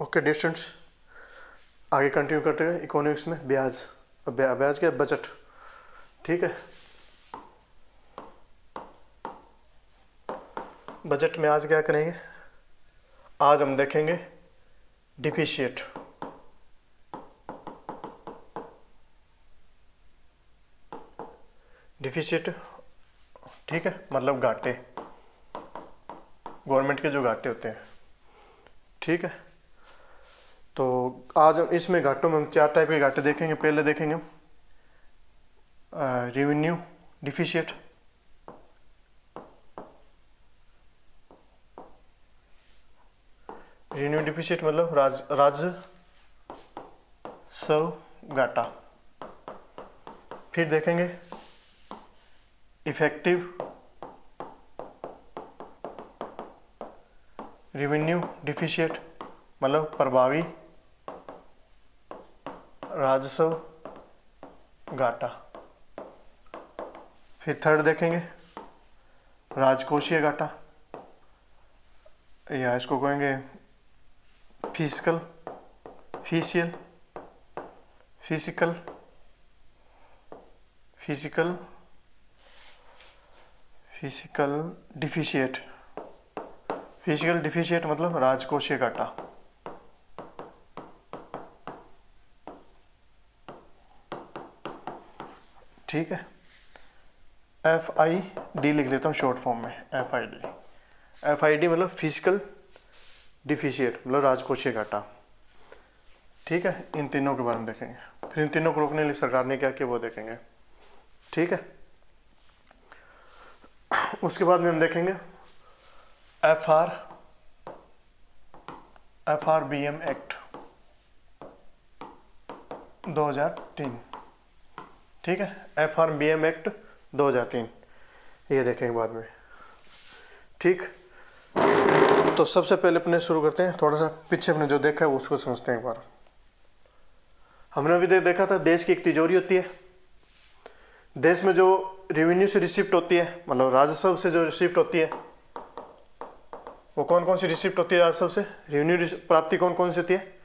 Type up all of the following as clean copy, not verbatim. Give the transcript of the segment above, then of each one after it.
Okay distance आगे continue करते हैं इकोनॉमिक्स में ब्याज ब्याज क्या बजट। ठीक है, बजट में आज क्या करेंगे, आज हम देखेंगे डिफिशिएट। डिफिशिएट ठीक है, मतलब घाटे, गवर्नमेंट के जो घाटे होते हैं। ठीक है, तो आज हम इसमें घाटों में हम 4 टाइप के घाटे देखेंगे। पहले देखेंगे हम रेवेन्यू डिफिशिएट, रेवेन्यू डिफिशिएट मतलब राजस्व घाटा। फिर देखेंगे इफेक्टिव रेवेन्यू डिफिशिएट मतलब प्रभावी राजस्व घाटा। फिर थर्ड देखेंगे राजकोषीय घाटा, या इसको कहेंगे फिजिकल डिफिशिएट मतलब राजकोषीय घाटा। ठीक है, FID लिख लेता हूँ शॉर्ट फॉर्म में, FID मतलब फिजिकल डिफिशिएट मतलब राजकोषीय घाटा। ठीक है, इन तीनों के बारे में देखेंगे। फिर इन तीनों को रोकने के लिए सरकार ने क्या किया वो देखेंगे। ठीक है, उसके बाद में हम देखेंगे FRBM एक्ट 2003। ठीक है, FRBM एक्ट 2003 ये देखेंगे बाद में। ठीक, तो सबसे पहले अपने शुरू करते हैं, थोड़ा सा पीछे अपने जो देखा है उसको समझते हैं एक बार। हमने अभी देखा था देश की एक तिजोरी होती है, देश में जो रेवेन्यू से रिसिप्ट होती है मतलब राजस्व से जो रिसिप्ट होती है वो कौन कौन सी रिसिप्ट होती है, राजस्व से रेवेन्यू प्राप्ति कौन कौन सी होती है,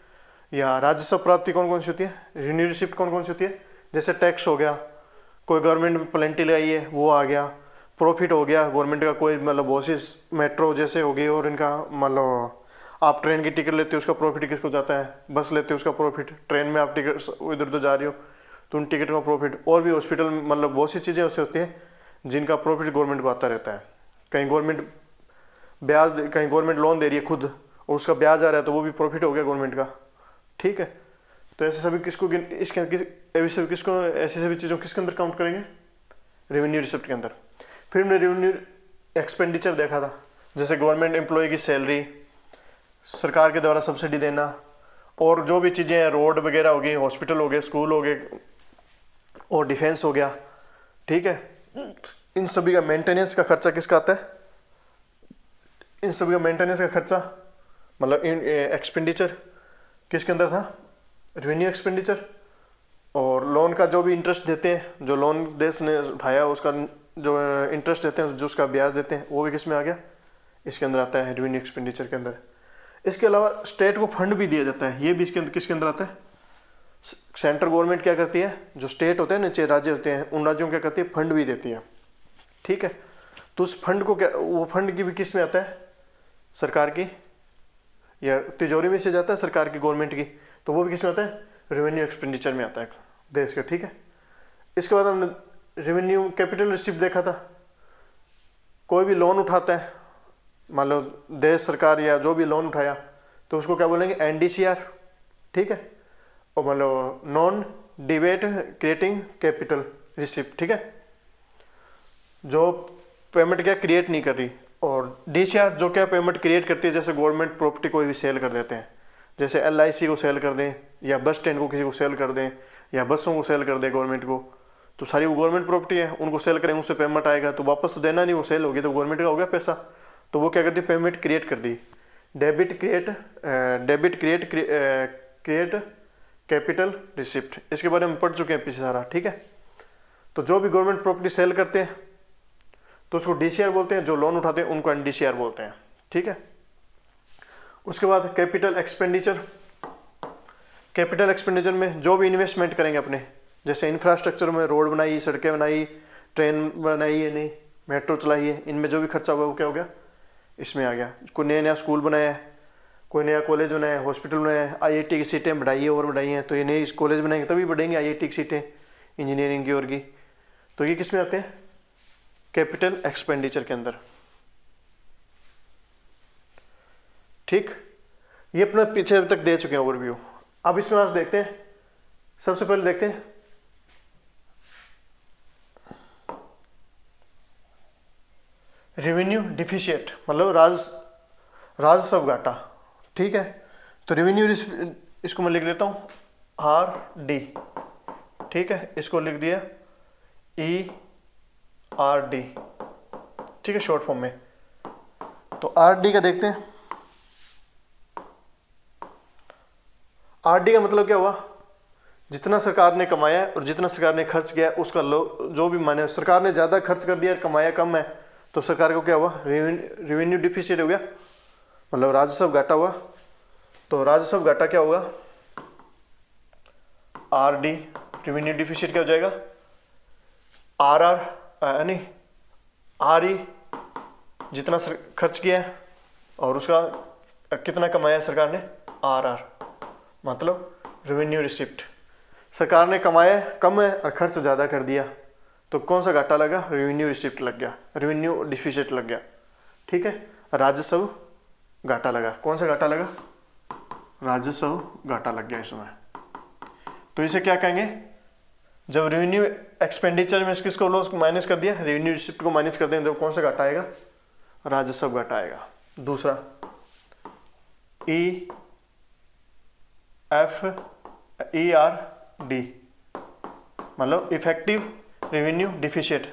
या राजस्व प्राप्ति कौन कौन सी होती है, रेवेन्यू रिसिप्ट कौन कौन सी होती है। जैसे टैक्स हो गया, कोई गवर्नमेंट में प्लेंटी लगाई है वो आ गया, प्रॉफिट हो गया गवर्नमेंट का, कोई मतलब बसेस मेट्रो जैसे हो गई और इनका मतलब आप ट्रेन की टिकट लेते हो उसका प्रॉफिट किसको जाता है, बस लेते हो उसका प्रॉफिट, ट्रेन में आप टिकट इधर उधर जा रही हो तो उन टिकट का प्रॉफिट, और भी हॉस्पिटल मतलब बहुत सी चीज़ें उससे होती हैं जिनका प्रॉफिट गवर्नमेंट को आता रहता है। कहीं गवर्नमेंट कहीं गवर्नमेंट लोन दे रही है खुद और उसका ब्याज आ रहा है तो वो भी प्रॉफिट हो गया गवर्नमेंट का। ठीक है, तो ऐसे सभी किसको ऐसी सभी चीज़ों किसके अंदर काउंट करेंगे, रेवेन्यू रिसिप्ट के अंदर। फिर हमने रेवेन्यू एक्सपेंडिचर देखा था, जैसे गवर्नमेंट एम्प्लॉय की सैलरी, सरकार के द्वारा सब्सिडी देना, और जो भी चीज़ें हैं रोड वगैरह हो गई, हॉस्पिटल हो गए, स्कूल हो गए और डिफेंस हो गया। ठीक है, इन सभी का मेंटेनेंस का खर्चा किसका आता है, इन सभी का मेंटेनेंस का खर्चा मतलब इन एक्सपेंडिचर किसके अंदर था, रेवेन्यू एक्सपेंडिचर। और लोन का जो भी इंटरेस्ट देते हैं, जो लोन देश ने उठाया उसका जो इंटरेस्ट देते हैं, जो उसका ब्याज देते हैं, वो भी किस में आ गया, इसके अंदर आता है रेवेन्यू एक्सपेंडिचर के अंदर। इसके अलावा स्टेट को फंड भी दिया जाता है, ये भी इसके अंदर किसके अंदर आता है। सेंट्रल गवर्नमेंट क्या करती है, जो स्टेट होते हैं नीचे राज्य होते हैं उन राज्यों को क्या करती है, फंड भी देती है। ठीक है, तो उस फंड को क्या, वो फंड की भी किस में आता है, सरकार की या तिजोरी में से जाता है सरकार की, गवर्नमेंट की, तो वो भी किस में आता है, रेवेन्यू एक्सपेंडिचर में आता है देश का। ठीक है, इसके बाद हमने रेवेन्यू कैपिटल रिसिप्ट देखा था, कोई भी लोन उठाता है मान लो देश सरकार या जो भी लोन उठाया तो उसको क्या बोलेंगे, NDCR। ठीक है, और मान लो नॉन डिबेट क्रिएटिंग कैपिटल रिसिप्ट। ठीक है, जो पेमेंट क्या क्रिएट नहीं कर रही, और DCR जो क्या पेमेंट क्रिएट करती है, जैसे गवर्नमेंट प्रॉपर्टी कोई भी सेल कर देते हैं, जैसे LIC को सेल कर दें या बस स्टैंड को किसी को सेल कर दें या बसों को सेल कर दें गवर्नमेंट को, तो सारी वो गवर्नमेंट प्रॉपर्टी है, उनको सेल करें, उनसे पेमेंट आएगा तो वापस तो देना नहीं, वो सेल होगी तो गवर्नमेंट का हो गया पैसा, तो वो क्या करती है, पेमेंट क्रिएट कर दी। डेबिट क्रिएट कैपिटल रिसिप्ट, इसके बारे में पढ़ चुके हैं पीछे सारा। ठीक है, तो जो भी गवर्नमेंट प्रॉपर्टी सेल करते हैं तो उसको DCR बोलते हैं, जो लोन उठाते हैं उनको NDCR बोलते हैं। ठीक है, उसके बाद कैपिटल एक्सपेंडिचर। कैपिटल एक्सपेंडिचर में जो भी इन्वेस्टमेंट करेंगे अपने, जैसे इंफ्रास्ट्रक्चर में रोड बनाई, सड़कें बनाई, ट्रेन बनाई है, नहीं मेट्रो चलाई है, इनमें जो भी खर्चा हुआ वो क्या हो गया, इसमें आ गया। कोई नया नया स्कूल बनाया है, कोई नया कॉलेज बनाया है, हॉस्पिटल बनाया है, आईआईटी की सीटें बढ़ाई है और बढ़ाई हैं, तो ये नए कॉलेज बनाएंगे तभी बढ़ेंगे आईआईटी की सीटें इंजीनियरिंग की और की। तो ये किस में आते हैं, कैपिटल एक्सपेंडिचर के अंदर। ठीक, ये अपना पीछे अभी तक दे चुके हैं ओवरव्यू। अब इसमें आज देखते हैं, सबसे पहले देखते हैं रेवेन्यू डिफिशिएट, मतलब राजस्व घाटा। ठीक है, तो रेवेन्यू इसको मैं लिख लेता हूं RD। ठीक है, इसको लिख दिया ERD। ठीक है, शॉर्ट फॉर्म में। तो RD का देखते हैं। RD का मतलब क्या हुआ, जितना सरकार ने कमाया है और जितना सरकार ने खर्च किया है उसका जो भी माने, सरकार ने ज़्यादा खर्च कर दिया, कमाया कम है, तो सरकार को क्या हुआ, रेवेन्यू डिफिसिट हो गया, मतलब राजस्व घाटा हुआ। तो राजस्व घाटा क्या होगा, RD, रेवेन्यू डिफिसिट क्या हो जाएगा, RR यानी RE, जितना खर्च किया है और उसका कितना कमाया है सरकार ने, RR, मतलब रेवेन्यू रिसिप्ट। सरकार ने कमाया कम है और खर्च ज़्यादा कर दिया, तो कौन सा घाटा लगा, रेवेन्यू रिसिप्ट लग गया, रेवेन्यू डिफिसिट लग गया। ठीक है, राजस्व घाटा लगा। कौन सा घाटा लगा, राजस्व घाटा लग गया इसमें। तो इसे क्या कहेंगे, जब रेवेन्यू एक्सपेंडिचर में किसको लॉस माइनस कर दिया, रेवेन्यू रिसिप्ट को माइनस कर देंगे, तो कौन सा घाटा आएगा, राजस्व घाटा आएगा। दूसरा ERD, मतलब इफेक्टिव रेवेन्यू डिफिसिट,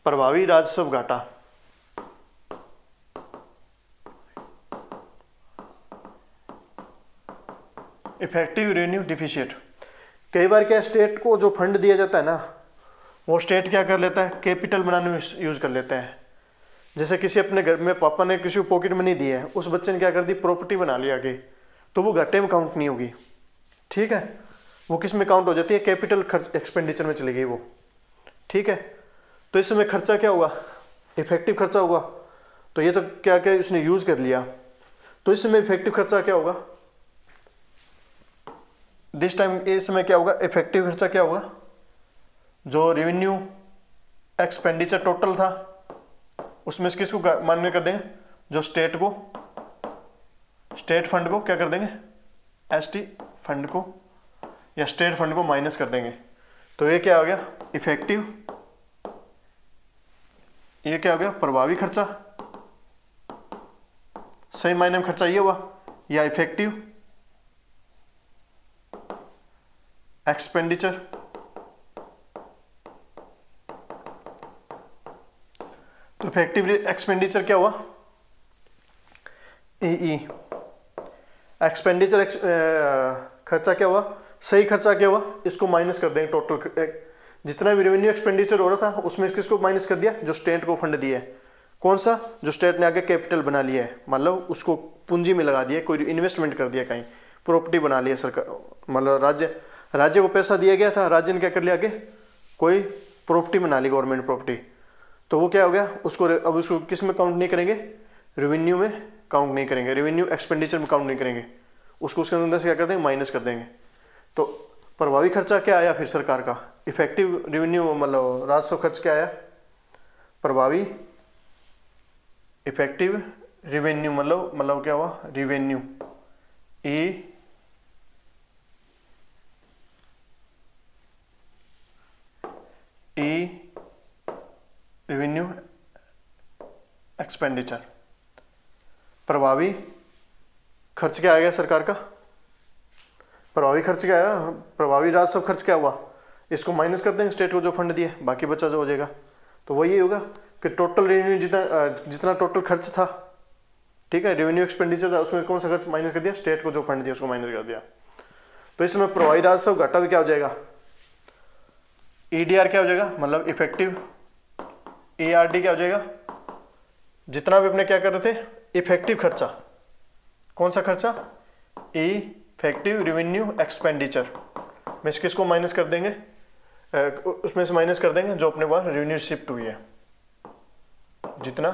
प्रभावी राजस्व घाटा। इफेक्टिव रेवेन्यू डिफिसिट, कई बार क्या स्टेट को जो फंड दिया जाता है ना, वो स्टेट क्या कर लेता है, कैपिटल बनाने में यूज कर लेता है। जैसे किसी अपने घर में पापा ने किसी को पॉकेट मनी दी है, उस बच्चे ने क्या कर दी, प्रॉपर्टी बना लिया आगे, तो वो घाटे में काउंट नहीं होगी। ठीक है, वो किस में काउंट हो जाती है, कैपिटल खर्च एक्सपेंडिचर में चली गई वो। ठीक है, तो इस समय खर्चा क्या होगा, इफेक्टिव खर्चा होगा। तो ये तो क्या क्या इसने यूज कर लिया, तो इस समय इफेक्टिव खर्चा क्या होगा, दिस टाइम इस समय क्या होगा, इफेक्टिव खर्चा क्या होगा, जो रेवेन्यू एक्सपेंडिचर टोटल था उसमें से किसको मान्य कर देंगे, जो स्टेट फंड को क्या कर देंगे, ST फंड को या स्टेट फंड को माइनस कर देंगे। तो ये क्या हो गया, इफेक्टिव, ये क्या हो गया, प्रभावी खर्चा, सही मायने में खर्चा ये हुआ, या इफेक्टिव एक्सपेंडिचर। तो इफेक्टिव एक्सपेंडिचर क्या हुआ, EE, एक्सपेंडिचर खर्चा क्या हुआ, सही खर्चा क्या हुआ, इसको माइनस कर देंगे टोटल, जितना भी रेवेन्यू एक्सपेंडिचर हो रहा था उसमें किसको माइनस कर दिया, जो स्टेट को फंड दिया है। कौन सा, जो स्टेट ने आगे कैपिटल बना लिया है, मतलब उसको पूंजी में लगा दिया, कोई इन्वेस्टमेंट कर दिया, कहीं प्रॉपर्टी बना लिया सरकार, मतलब राज्य को पैसा दिया गया था, राज्य ने क्या कर लिया, आगे कोई प्रॉपर्टी बना ली, गवर्नमेंट प्रॉपर्टी, तो वो क्या हो गया, अब उसको किस में काउंट नहीं करेंगे, रेवेन्यू में काउंट नहीं करेंगे, रेवेन्यू एक्सपेंडिचर में काउंट नहीं करेंगे, उसको उसके अंदर से क्या कर देंगे, माइनस कर देंगे। तो प्रभावी खर्चा क्या आया फिर सरकार का, इफेक्टिव रेवेन्यू मतलब राजस्व खर्च क्या आया, प्रभावी इफेक्टिव रेवेन्यू, मतलब क्या हुआ, रेवेन्यू रेवेन्यू एक्सपेंडिचर, प्रभावी खर्च क्या आ गया सरकार का, प्रभावी खर्च क्या आया, प्रभावी राजस्व खर्च क्या हुआ, इसको माइनस कर देंगे स्टेट को जो फंड दिया, बाकी बचा जो हो जाएगा। तो वही होगा कि टोटल रेवेन्यू जितना टोटल खर्च था, ठीक है, रेवेन्यू एक्सपेंडिचर था, उसमें कौन सा खर्च माइनस कर दिया, स्टेट को जो फंड दिया उसको माइनस कर दिया। तो इसमें प्रभावी राजस्व घाटा भी क्या हो जाएगा, EDR क्या हो जाएगा, मतलब इफेक्टिव, ERD क्या हो जाएगा, जितना भी अपने क्या कर रहे थे, इफेक्टिव खर्चा, कौन सा खर्चा, इफेक्टिव रेवेन्यू एक्सपेंडिचर में से किसको माइनस कर देंगे, उसमें से माइनस कर देंगे जो अपने पास रेवेन्यू शिफ्ट हुई है, जितना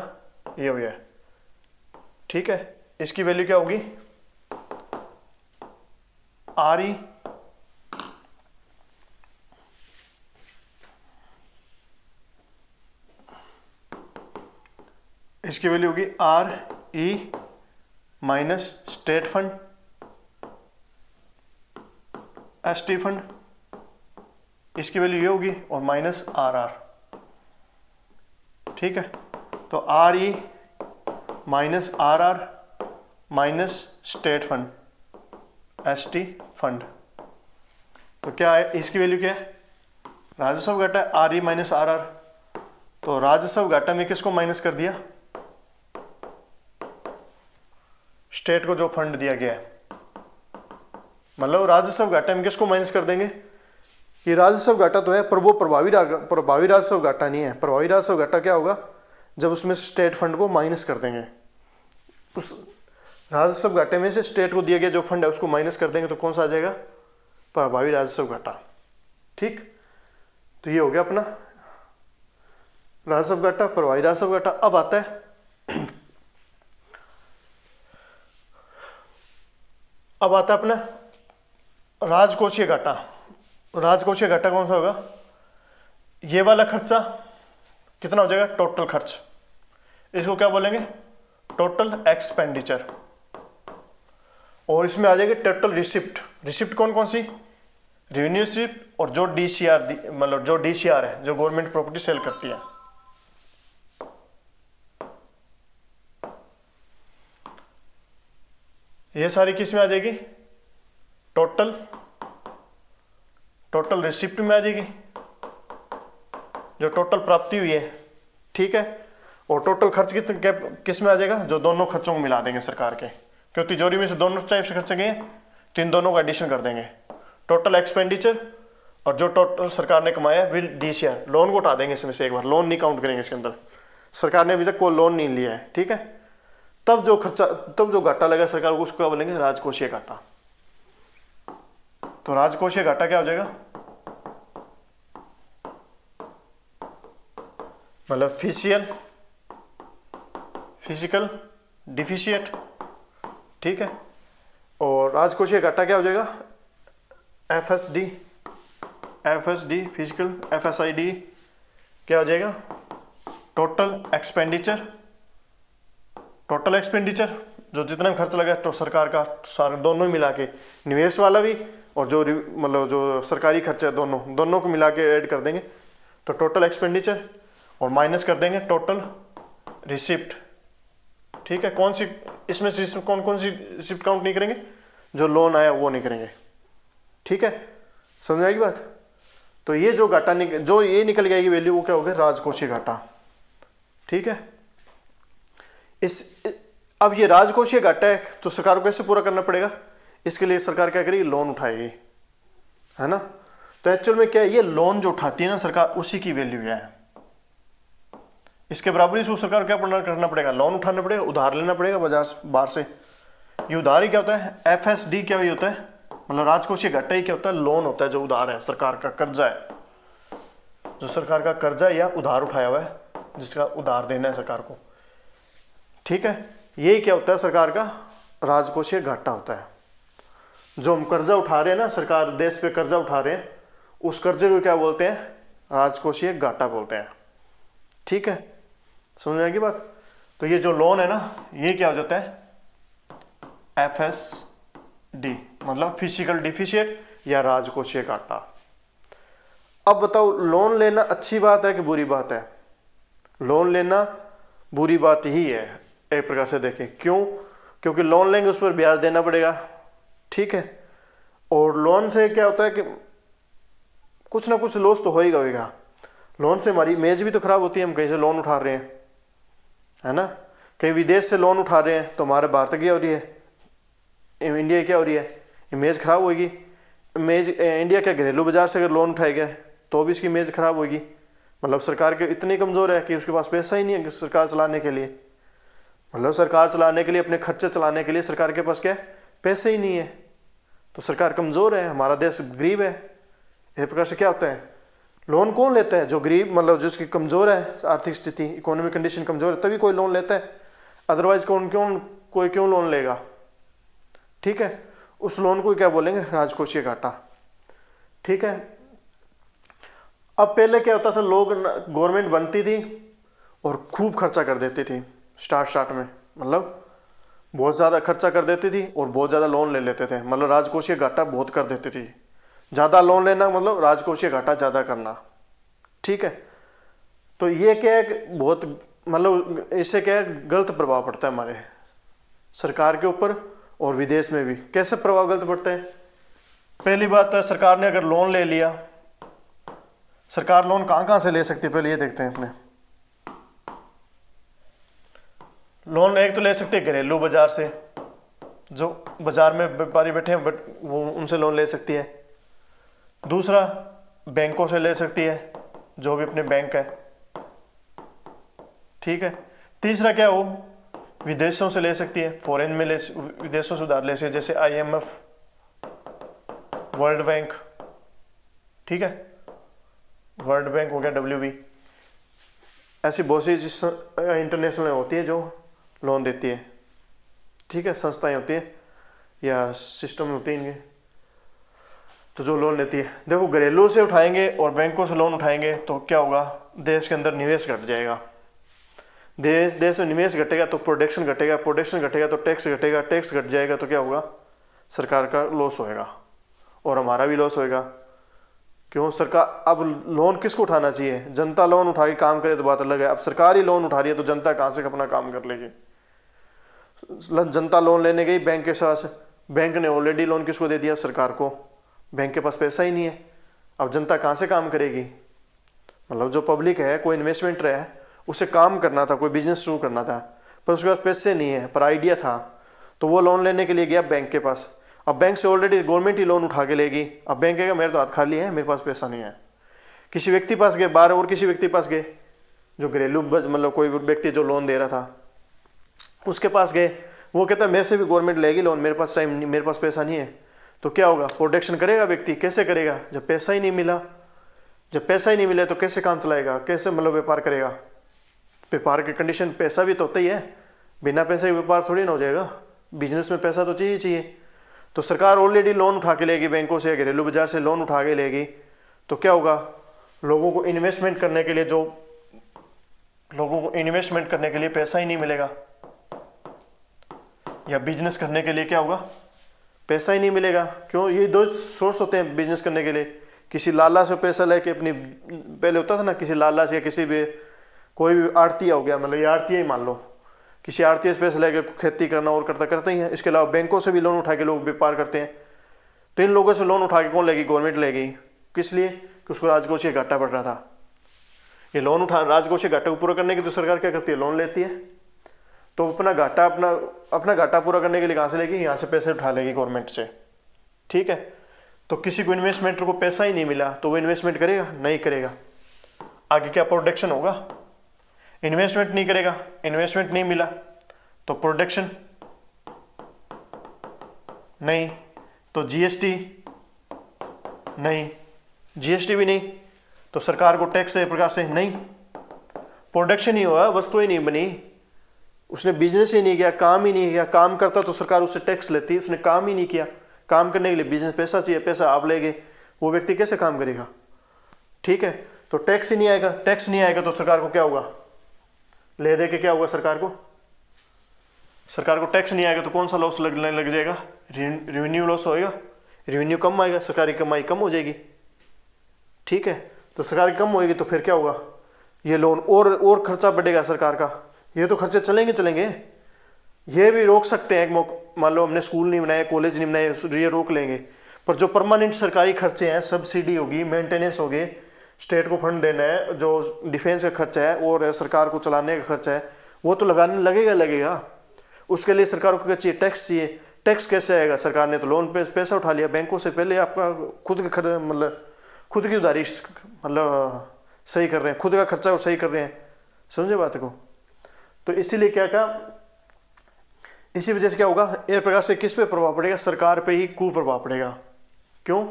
ये हुआ है। ठीक है, इसकी वैल्यू क्या होगी, आर ई इसकी वैल्यू होगी R E minus state fund, S T fund, इसकी वैल्यू ये होगी, और माइनस आर आर। ठीक है, तो R E minus R R minus state fund, S T fund, तो क्या है, इसकी वैल्यू क्या है, राजस्व घाटा R E minus R R. तो राजस्व घाटा में किसको माइनस कर दिया, स्टेट को जो फंड दिया गया है। मतलब राजस्व घाटा में किसको माइनस कर देंगे, ये राजस्व घाटा तो है पर वो प्रभावी राजस्व घाटा नहीं है। प्रभावी राजस्व घाटा क्या होगा, जब उसमें से स्टेट फंड को माइनस कर देंगे, उस राजस्व घाटे में से स्टेट को दिया गया जो फंड है उसको माइनस कर देंगे, तो कौन सा आ जाएगा, प्रभावी राजस्व घाटा। ठीक, तो ये हो गया अपना राजस्व घाटा, प्रभावी राजस्व घाटा। अब आता है अपना राजकोषीय घाटा। राजकोषीय घाटा कौन सा होगा, ये वाला खर्चा कितना हो जाएगा, टोटल खर्च, इसको क्या बोलेंगे, टोटल एक्सपेंडिचर। और इसमें आ जाएगी टोटल रिसिप्ट। रिसिप्ट कौन कौन सी, रेवेन्यू रिसिप्ट और जो डीसीआर, मतलब जो डीसीआर है, जो गवर्नमेंट प्रॉपर्टी सेल करती है। ये सारी किस में आ जाएगी, टोटल रिसिप्ट में आ जाएगी, जो टोटल प्राप्ति हुई है। ठीक है, और टोटल खर्च किस में आ जाएगा, जो दोनों खर्चों को मिला देंगे सरकार के, क्योंकि तिजोरी में से दोनों टाइप से खर्चे गए तो इन दोनों का एडिशन कर देंगे। टोटल एक्सपेंडिचर और जो टोटल सरकार ने कमाया विल डीसीआर, लोन को उठा देंगे इसमें से एक बार, लोन नहीं काउंट करेंगे इसके अंदर, सरकार ने अभी तक कोई लोन नहीं लिया है। ठीक है, तब जो घाटा लगा सरकार को उसको क्या बोलेंगे, राजकोषीय घाटा। तो राजकोषीय घाटा क्या हो जाएगा, मतलब फिजिकल डिफिशिएट। ठीक है, और राजकोषीय घाटा क्या हो जाएगा, एफएसडी फिजिकल, एफएसआईडी क्या हो जाएगा, टोटल एक्सपेंडिचर जो जितना भी खर्च लगा तो सरकार का सारे दोनों मिला के, निवेश वाला भी और जो मतलब जो सरकारी खर्चा है दोनों को मिला के ऐड कर देंगे, तो टोटल एक्सपेंडिचर, और माइनस कर देंगे टोटल रिसिप्ट। ठीक है, कौन सी इसमें से कौन सी रिसिप्ट काउंट नहीं करेंगे, जो लोन आया वो नहीं करेंगे। ठीक है, समझ आएगी बात। तो ये जो घाटा जो ये निकल जाएगी वैल्यू, वो क्या हो गया, राजकोषीय घाटा। ठीक है, अब ये राजकोषीय घाटा है तो सरकार को कैसे पूरा करना पड़ेगा, इसके लिए सरकार क्या करेगी, लोन उठाएगी, है ना। तो एक्चुअल में क्या है, ये लोन जो उठाती है ना सरकार, उसी की वैल्यू है। इसके बराबर ही सरकार क्या करना पड़ेगा, लोन उठाना पड़ेगा, उधार लेना पड़ेगा बाहर से। ये उधार ही क्या होता है, एफएसडी क्या ही होता है, मतलब राजकोषीय घाटा ही क्या होता है, लोन होता है, जो उधार है, सरकार का कर्जा है, जो सरकार का कर्जा या उधार उठाया हुआ है, जिसका उधार देना है सरकार को। ठीक है, यही क्या होता है, सरकार का राजकोषीय घाटा होता है। जो हम कर्जा उठा रहे हैं ना, सरकार देश पे कर्जा उठा रहे हैं, उस कर्जे को क्या बोलते हैं, राजकोषीय घाटा बोलते हैं। ठीक है, समझ में आएगी बात। तो ये जो लोन है ना, ये क्या हो जाता है, एफएसडी, मतलब फिजिकल डिफिशिएट या राजकोषीय घाटा। अब बताओ, लोन लेना अच्छी बात है कि बुरी बात है? लोन लेना बुरी बात ही है एक प्रकार से देखें। क्यों? क्योंकि लोन लेंगे उस पर ब्याज देना पड़ेगा। ठीक है, और लोन से क्या होता है कि कुछ ना कुछ लॉस तो होएगा। लोन से हमारी इमेज भी तो खराब होती है। हम कहीं से लोन उठा रहे हैं, है ना, कहीं विदेश से लोन उठा रहे हैं तो हमारे भारत क्या हो रही है, इंडिया क्या हो रही है, इमेज खराब होगी। इमेज इंडिया के घरेलू बाजार से अगर लोन उठाए गए तो भी इसकी इमेज खराब होगी। मतलब सरकार के इतनी कमज़ोर है कि उसके पास पैसा ही नहीं है सरकार चलाने के लिए, मतलब सरकार चलाने के लिए, अपने खर्चे चलाने के लिए सरकार के पास क्या है, पैसे ही नहीं है। तो सरकार कमज़ोर है, हमारा देश गरीब है। इस प्रकार से क्या होता है, लोन कौन लेता है, जो गरीब मतलब जिसकी कमज़ोर है आर्थिक स्थिति, इकोनॉमिक कंडीशन कमज़ोर है, तभी कोई लोन लेता है। अदरवाइज कोई क्यों लोन लेगा। ठीक है, उस लोन को क्या बोलेंगे, राजकोषीय घाटा। ठीक है, अब पहले क्या होता था, लोग गवर्नमेंट बनती थी और खूब खर्चा कर देती थी स्टार्ट में, मतलब बहुत ज़्यादा खर्चा कर देती थी और बहुत ज़्यादा लोन ले लेते थे, मतलब राजकोषीय घाटा बहुत कर देती थी। ज़्यादा लोन लेना मतलब राजकोषीय घाटा ज़्यादा करना। ठीक है, तो ये क्या है, बहुत मतलब इससे क्या है, गलत प्रभाव पड़ता है हमारे सरकार के ऊपर और विदेश में भी। कैसे प्रभाव गलत पड़ता है, पहली बात है, सरकार ने अगर लोन ले लिया, सरकार लोन कहाँ से ले सकती है, पहले ये देखते हैं अपने। लोन एक तो ले सकते हैं घरेलू बाजार से, जो बाजार में व्यापारी बैठे हैं बट वो उनसे लोन ले सकती है। दूसरा बैंकों से ले सकती है, जो भी अपने बैंक है। ठीक है, तीसरा क्या हो, विदेशों से ले सकती है, फॉरेन में विदेशों से उधार ले सकती है, जैसे IMF, वर्ल्ड बैंक। ठीक है, वर्ल्ड बैंक हो गया, WB, ऐसी बहुत सी इंटरनेशनल होती है जो लोन देती है। ठीक है, संस्थाएं होती है या सिस्टम होती है इनके, तो जो लोन लेती है। देखो, घरेलू से उठाएंगे और बैंकों से लोन उठाएंगे तो क्या होगा, देश के अंदर निवेश घट जाएगा। देश में निवेश घटेगा तो प्रोडक्शन घटेगा, प्रोडक्शन घटेगा तो टैक्स घटेगा, टैक्स घट जाएगा तो क्या होगा, सरकार का लॉस होएगा और हमारा भी लॉस होएगा। क्यों, सरकार, अब लोन किसको उठाना चाहिए, जनता लोन उठा के काम करे तो बात अलग है। अब सरकार ही लोन उठा रही है तो जनता कहाँ से अपना काम कर लेगी। जनता लोन लेने गई बैंक के साथ, बैंक ने ऑलरेडी लोन किसको दे दिया, सरकार को। बैंक के पास पैसा ही नहीं है, अब जनता कहाँ से काम करेगी। मतलब जो पब्लिक है, कोई इन्वेस्टमेंट है, उसे काम करना था, कोई बिजनेस शुरू करना था, पर उसके पास पैसे नहीं है, पर आइडिया था, तो वो लोन लेने के लिए गया बैंक के पास। अब बैंक से ऑलरेडी गवर्नमेंट ही लोन उठा के लेगी। अब बैंक कहेगा मेरे तो हाथ खाली है, मेरे पास पैसा नहीं है। किसी व्यक्ति पास गए, बाहर और किसी व्यक्ति पास गए, जो घरेलू मतलब कोई व्यक्ति जो लोन दे रहा था उसके पास गए, वो कहता है मेरे से भी गवर्नमेंट लेगी लोन, मेरे पास टाइम नहीं, मेरे पास पैसा नहीं है। तो क्या होगा, प्रोडक्शन करेगा व्यक्ति, कैसे करेगा, जब पैसा ही नहीं मिला। जब पैसा ही नहीं मिला तो कैसे काम चलाएगा, कैसे मतलब व्यापार करेगा। व्यापार की कंडीशन पैसा भी तो होता ही है, बिना पैसे के व्यापार थोड़ी ना हो जाएगा। बिजनेस में पैसा तो चाहिए चाहिए। तो सरकार ऑलरेडी लोन उठा के लेगी, बैंकों से, घरेलू बाजार से लोन उठा के लेगी, तो क्या होगा, लोगों को इन्वेस्टमेंट करने के लिए, लोगों को इन्वेस्टमेंट करने के लिए पैसा ही नहीं मिलेगा, या बिजनेस करने के लिए क्या होगा, पैसा ही नहीं मिलेगा। क्यों, ये दो सोर्स होते हैं बिजनेस करने के लिए। किसी लाला से पैसा लेके अपनी, पहले होता था ना, किसी लाला से या किसी भी, कोई भी आड़ती हो गया, मतलब ये आड़ती ही मान लो, किसी आड़ती से पैसे लेके खेती करना और करते ही है। इसके अलावा बैंकों से भी लोन उठा के लोग व्यापार करते हैं। तो इन लोगों से लोन उठा के कौन लेगी, गवर्नमेंट लेगी। किस लिए, कि उसको राजकोषीय घाटा पड़ रहा था। ये लोन उठा, राजकोषीय घाटे को पूरा करने की तो सरकार क्या करती है, लोन लेती है। तो अपना घाटा पूरा करने के लिए कहाँ से लेगी, यहाँ से पैसे उठा लेगी गवर्नमेंट से। ठीक है, तो किसी को इन्वेस्टमेंटर को पैसा ही नहीं मिला तो वो इन्वेस्टमेंट करेगा, नहीं करेगा। आगे क्या प्रोडक्शन होगा, इन्वेस्टमेंट नहीं करेगा, इन्वेस्टमेंट नहीं मिला तो प्रोडक्शन नहीं, तो GST नहीं, GST भी नहीं तो सरकार को टैक्स एक प्रकार से नहीं। प्रोडक्शन ही हुआ, वस्तु ही नहीं बनी, उसने बिजनेस ही नहीं किया, काम ही नहीं किया। काम करता तो सरकार उससे टैक्स लेती, उसने काम ही नहीं किया। काम करने के लिए बिजनेस पैसा चाहिए, पैसा आप ले गए, वो व्यक्ति कैसे काम करेगा। ठीक है, तो टैक्स ही नहीं आएगा, टैक्स नहीं आएगा तो सरकार को क्या होगा, ले दे के क्या होगा, सरकार को टैक्स नहीं आएगा तो कौन सा लॉस लगने लग जाएगा, रेवेन्यू लॉस होएगा, रेवेन्यू कम आएगा, सरकारी कमाई कम हो जाएगी। ठीक है, तो सरकारी कम होएगी तो फिर क्या होगा, ये लोन और खर्चा बढ़ेगा सरकार का। ये तो खर्चे चलेंगे। ये भी रोक सकते हैं, मान लो हमने स्कूल नहीं बनाए, कॉलेज नहीं बनाए, ये रोक लेंगे। पर जो परमानेंट सरकारी खर्चे हैं, सब्सिडी होगी, मेंटेनेंस होगी, स्टेट को फंड देना है, जो डिफेंस का खर्चा है और सरकार को चलाने का खर्चा है, वो तो लगाने लगेगा। उसके लिए सरकार को क्या चाहिए, टैक्स चाहिए। टैक्स कैसे आएगा, सरकार ने तो लोन पे पैसा उठा लिया बैंकों से, पहले आपका खुद के खर्च, मतलब खुद की उधारी मतलब सही कर रहे हैं, खुद का खर्चा और सही कर रहे हैं, समझे बात को। तो इसीलिए क्या कहा, इसी वजह से क्या होगा, एक प्रकार से किस पे प्रभाव पड़ेगा, सरकार पे ही कुप्रभाव पड़ेगा। क्यों?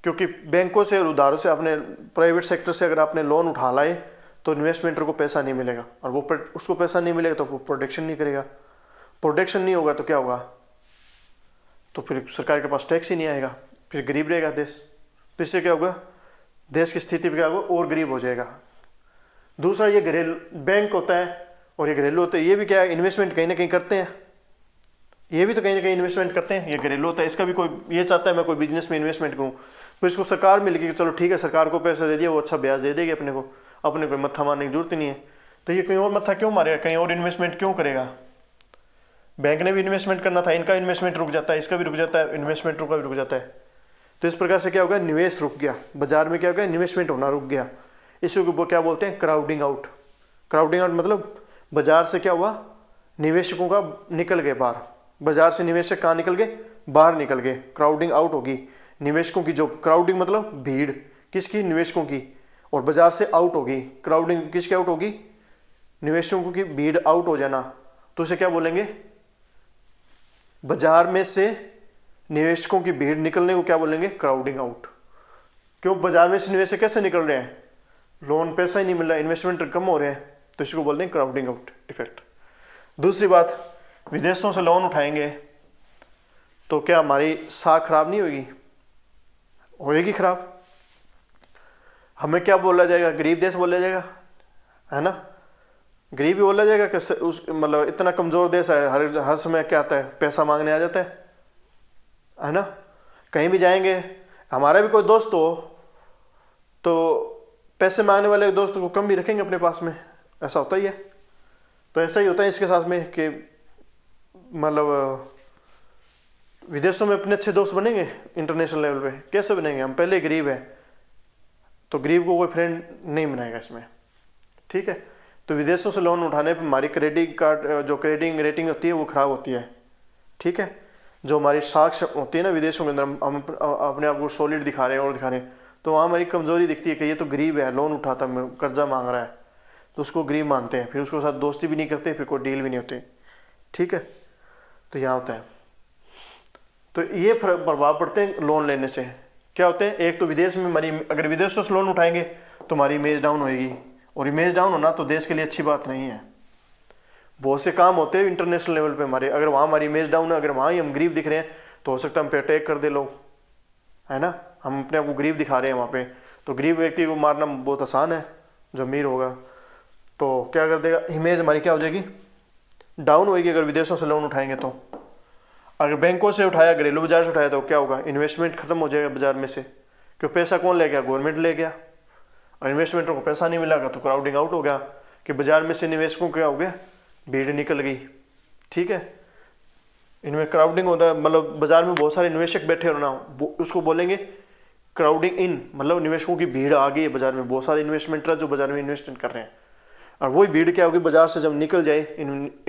क्योंकि बैंकों से और उधारों से, अपने प्राइवेट सेक्टर से अगर आपने लोन उठा लाए तो इन्वेस्टमेंटर को पैसा नहीं मिलेगा, और वो उसको पैसा नहीं मिलेगा तो वो प्रोटेक्शन नहीं करेगा। प्रोटेक्शन नहीं होगा तो क्या होगा, तो फिर सरकार के पास टैक्स ही नहीं आएगा, फिर गरीब रहेगा देश। तो इससे क्या होगा, देश की स्थिति पर क्या होगा, और गरीब हो जाएगा। दूसरा, ये घरेलू बैंक होता है और ये घरेलू होता है, ये भी क्या है, इन्वेस्टमेंट कहीं ना कहीं करते हैं, ये भी तो कहीं ना कहीं इन्वेस्टमेंट करते हैं। ये घरेलू होता है, इसका भी कोई ये चाहता है मैं कोई बिजनेस में इन्वेस्टमेंट करूँ, तो इसको सरकार मिल गई कि चलो ठीक है, सरकार को पैसा दे दिया, वो अच्छा ब्याज दे देगी अपने को मत्था मारने की जरूरत ही नहीं है। तो ये कहीं और मत्था क्यों मारेगा, कहीं और इन्वेस्टमेंट क्यों करेगा? बैंक ने भी इन्वेस्टमेंट करना था, इनका इन्वेस्टमेंट रुक जाता है, इसका भी रुक जाता है, इन्वेस्टमेंट का भी रुक जाता है। तो इस प्रकार से क्या होगा, निवेश रुक गया, बाजार में क्या हो गया, इन्वेस्टमेंट होना रुक गया। इसी को क्या बोलते हैं, क्राउडिंग आउट। क्राउडिंग आउट मतलब बाजार से क्या हुआ, निवेशकों का निकल गए बाहर, बाजार से निवेशक कहाँ निकल गए, बाहर निकल गए। क्राउडिंग आउट होगी, निवेशकों की जो क्राउडिंग मतलब भीड़ किसकी, निवेशकों की, और बाजार से आउट होगी। क्राउडिंग किसकी आउट होगी, निवेशकों की भीड़ आउट हो जाना, तो उसे क्या बोलेंगे, बाजार में से निवेशकों की भीड़ निकलने को क्या बोलेंगे, क्राउडिंग आउट। क्यों, बाजार में से निवेशक कैसे निकल रहे हैं, लोन पैसा ही नहीं मिल रहा, इन्वेस्टमेंट कम हो रहे हैं, तो इसको बोलते हैं क्राउडिंग आउट इफेक्ट। दूसरी बात, विदेशों से लोन उठाएंगे तो क्या हमारी साख खराब नहीं होगी, होएगी खराब। हमें क्या बोला जाएगा, गरीब देश बोला जाएगा, है ना, गरीब ही बोला जाएगा कि उस मतलब इतना कमजोर देश है, हर समय क्या आता है, पैसा मांगने आ जाता है ना। कहीं भी जाएंगे, हमारा भी कोई दोस्त हो तो पैसे मांगने वाले दोस्त को कम भी रखेंगे अपने पास में, ऐसा होता ही है। तो ऐसा ही होता है इसके साथ में कि मतलब विदेशों में अपने अच्छे दोस्त बनेंगे इंटरनेशनल लेवल पे, कैसे बनेंगे, हम पहले गरीब हैं, तो गरीब को कोई फ्रेंड नहीं बनाएगा इसमें, ठीक है। तो विदेशों से लोन उठाने पर हमारी क्रेडिट कार्ड जो क्रेडिट रेटिंग होती है वो खराब होती है, ठीक है। जो हमारी साख होती है ना विदेशों के अंदर, हम अपने आप को सॉलिड दिखा रहे हैं और दिखा रहे हैं, तो वहाँ हमारी कमजोरी दिखती है कि ये तो गरीब है, लोन उठाता, कर्जा मांग रहा है, तो उसको गरीब मानते हैं, फिर उसके साथ दोस्ती भी नहीं करते, फिर कोई डील भी नहीं होती, ठीक है। तो यहाँ होता है, तो ये प्रभाव पड़ते हैं लोन लेने से। क्या होते हैं, एक तो विदेश में हमारी, अगर विदेशों से लोन उठाएंगे तो हमारी इमेज डाउन होएगी, और इमेज डाउन होना तो देश के लिए अच्छी बात नहीं है। बहुत से काम होते हैं इंटरनेशनल लेवल पे हमारे, अगर वहाँ हमारी इमेज डाउन है, अगर वहाँ ही हम गरीब दिख रहे हैं, तो हो सकता है हम पे अटैक कर दे लोग, है ना, हम अपने आप को गरीब दिखा रहे हैं वहाँ पे, तो गरीब व्यक्ति को मारना बहुत आसान है, जो अमीर होगा तो क्या कर देगा, इमेज हमारी क्या हो जाएगी, डाउन होएगी अगर विदेशों से लोन उठाएंगे तो। अगर बैंकों से उठाया, घरेलू बाजार से उठाया, तो क्या होगा, इन्वेस्टमेंट खत्म हो जाएगा बाजार में से, क्योंकि पैसा कौन ले गया, गवर्नमेंट ले गया, और इन्वेस्टमेंटों को पैसा नहीं मिला तो क्राउडिंग आउट हो गया, कि बाजार में से निवेशकों क्या हो गया, भीड़ निकल गई, ठीक है। इनमें क्राउडिंग होता है, मतलब बाजार में बहुत सारे निवेशक बैठे होना, उसको बोलेंगे क्राउडिंग इन, मतलब निवेशकों की भीड़ आ गई है बाजार में, बहुत सारे इन्वेस्टमेंटर जो बाजार में इन्वेस्टमेंट कर रहे हैं, और वही भीड़ क्या होगी, बाजार से जब निकल जाए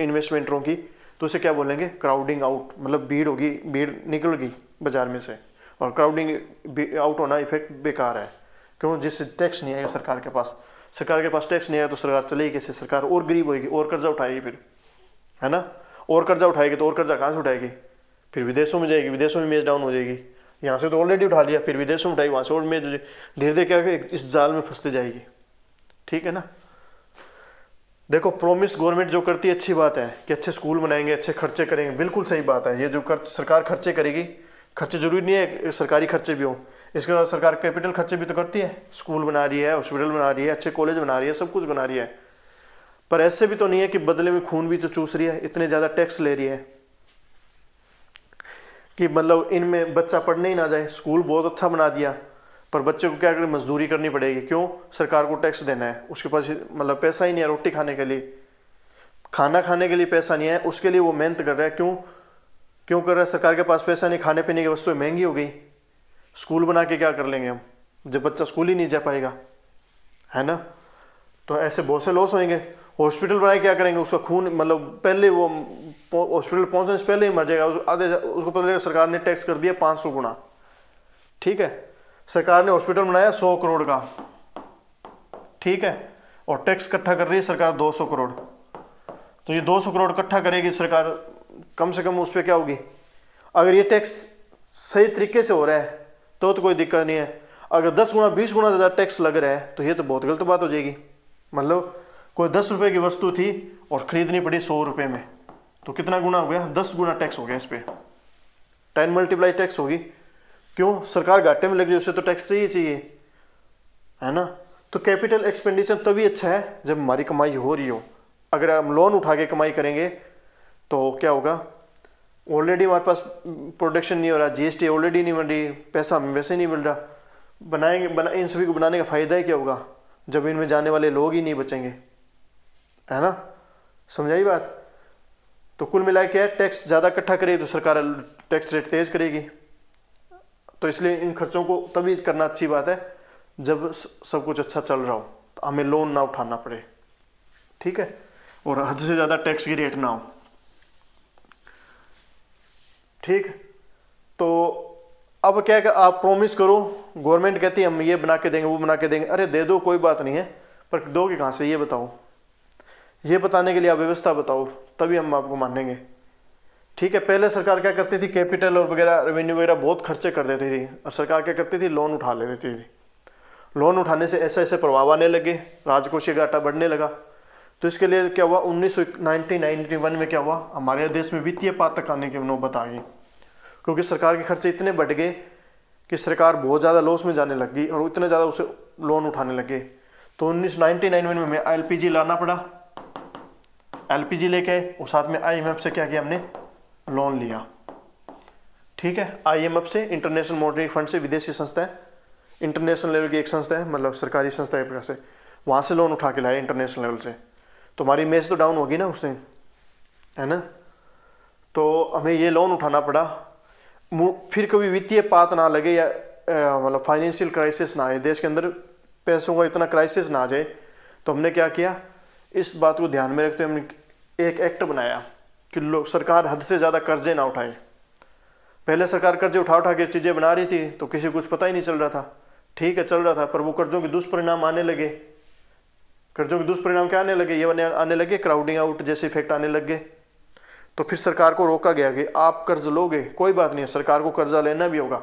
इन्वेस्टमेंटरों की, तो उसे क्या बोलेंगे, क्राउडिंग आउट, मतलब भीड़ होगी, भीड़ निकल गई बाजार में से, और क्राउडिंग आउट होना इफेक्ट बेकार है। क्यों, जिससे टैक्स नहीं आएगा सरकार के पास, सरकार के पास टैक्स नहीं आएगा तो सरकार चलेगी कैसे, सरकार और गरीब होगी, और कर्जा उठाएगी फिर, है ना, और कर्जा उठाएगी तो और कर्जा कहाँ से उठाएगी, फिर विदेशों में जाएगी, विदेशों में इमेज डाउन हो जाएगी, यहाँ से तो ऑलरेडी उठा लिया, फिर विदेशों में उठाएगी, वहाँ से और में धीरे धीरे क्या इस जाल में फंसते जाएगी, ठीक है ना। देखो, प्रॉमिस गवर्नमेंट जो करती है अच्छी बात है कि अच्छे स्कूल बनाएंगे, अच्छे खर्चे करेंगे, बिल्कुल सही बात है, ये जो सरकार खर्चे करेगी, खर्चे जरूरी नहीं है सरकारी खर्चे भी हो, इसके अलावा सरकार कैपिटल खर्चे भी तो करती है, स्कूल बना रही है, हॉस्पिटल बना रही है, अच्छे कॉलेज बना रही है, सब कुछ बना रही है, पर ऐसे भी तो नहीं है कि बदले में खून भी तो चूस रही है, इतने ज़्यादा टैक्स ले रही है कि मतलब इनमें बच्चा पढ़ने ही ना जाए। स्कूल बहुत अच्छा बना दिया, पर बच्चे को क्या करें, मजदूरी करनी पड़ेगी, क्यों, सरकार को टैक्स देना है, उसके पास मतलब पैसा ही नहीं है रोटी खाने के लिए, खाना खाने के लिए पैसा नहीं है, उसके लिए वो मेहनत कर रहा है, क्यों कर रहा है, सरकार के पास पैसा नहीं, खाने पीने की वस्तुएं महंगी हो गई, स्कूल बना के क्या कर लेंगे हम जब बच्चा स्कूल ही नहीं जा पाएगा, है ना। तो ऐसे बहुत से लॉस होंगे। हॉस्पिटल बनाए क्या करेंगे, उसका खून मतलब पहले वो हॉस्पिटल पहुंचने से पहले ही मर जाएगा, आधे उसको पता लगेगा सरकार ने टैक्स कर दिया 500 गुना, ठीक है, सरकार ने हॉस्पिटल बनाया 100 करोड़ का, ठीक है, और टैक्स इकट्ठा कर रही है सरकार 200 करोड़, तो ये 200 करोड़ इकट्ठा करेगी सरकार कम से कम उस पर क्या होगी, अगर ये टैक्स सही तरीके से हो रहा है तो कोई दिक्कत नहीं है। अगर 10 गुना 20 गुना ज़्यादा टैक्स लग रहा है तो ये तो बहुत गलत बात हो जाएगी। मतलब कोई 10 रुपये की वस्तु थी और ख़रीदनी पड़ी 100 रुपये में, तो कितना गुना हो गया, 10 गुना टैक्स हो गया इस पर, 10 मल्टीप्लाई टैक्स होगी। क्यों, सरकार घाटे में लग रही है, उससे तो टैक्स चाहिए, है ना। तो कैपिटल एक्सपेंडिचर तभी अच्छा है जब हमारी कमाई हो रही हो। अगर हम लोन उठा के कमाई करेंगे तो क्या होगा, ऑलरेडी हमारे पास प्रोडक्शन नहीं हो रहा, जीएसटी ऑलरेडी नहीं बन रही, पैसा हमें वैसे नहीं मिल रहा, इन सभी को बनाने का फ़ायदा ही क्या होगा जब इनमें जाने वाले लोग ही नहीं बचेंगे, है ना। समझाई बात। तो कुल मिला के टैक्स ज़्यादा इकट्ठा करेगी तो सरकार टैक्स रेट तेज़ करेगी। तो इसलिए इन खर्चों को तभी करना अच्छी बात है जब सब कुछ अच्छा चल रहा हो, तो हमें लोन ना उठाना पड़े, ठीक है, और हद से ज़्यादा टैक्स की रेट ना हो, ठीक। तो अब क्या है, आप प्रॉमिस करो, गवर्नमेंट कहती है हम ये बना के देंगे वो बना के देंगे, अरे दे दो कोई बात नहीं है, पर दोगे कहाँ से ये बताओ, ये बताने के लिए आप व्यवस्था बताओ तभी हम आपको मानेंगे, ठीक है। पहले सरकार क्या करती थी, कैपिटल और वगैरह रेवेन्यू वगैरह बहुत खर्चे कर देती थी, और सरकार क्या करती थी, लोन उठा ले देती थी। लोन उठाने से ऐसे ऐसे प्रभाव आने लगे, राजकोषीय घाटा बढ़ने लगा। तो इसके लिए क्या हुआ, 1991 में क्या हुआ, हमारे देश में वित्तीय पातक आने की नौबत आ गई, क्योंकि सरकार के खर्चे इतने बढ़ गए कि सरकार बहुत ज़्यादा लॉस में जाने लग गई और इतने ज़्यादा उसे लोन उठाने लगे। तो 1999 में हमें एलपीजी लाना पड़ा, एलपीजी लेके और साथ में आईएमएफ से क्या किया, हमने लोन लिया, ठीक है। आईएमएफ से, इंटरनेशनल मॉनेटरी फंड से, विदेशी संस्था है, इंटरनेशनल लेवल की एक संस्था है, मतलब सरकारी संस्था है प्रकार से, वहाँ से लोन उठा के लाए इंटरनेशनल लेवल से। तो हमारी इमेज तो डाउन होगी ना उस दिन, है ना। तो हमें ये लोन उठाना पड़ा, फिर कभी वित्तीय पात ना लगे या मतलब फाइनेंशियल क्राइसिस ना आए, देश के अंदर पैसों का इतना क्राइसिस ना आ जाए। तो हमने क्या किया, इस बात को ध्यान में रखते हुए हमने एक एक्ट बनाया कि लोग, सरकार हद से ज़्यादा कर्जे ना उठाए। पहले सरकार कर्जे उठा उठा के चीज़ें बना रही थी तो किसी को कुछ पता ही नहीं चल रहा था, ठीक है चल रहा था, पर वो कर्जों के दुष्परिणाम आने लगे। कर्जों के दुष्परिणाम क्या आने लगे, ये आने लगे, क्राउडिंग आउट जैसे इफेक्ट आने लग गए। तो फिर सरकार को रोका गया कि आप कर्ज लोगे कोई बात नहीं है, सरकार को कर्जा लेना भी होगा,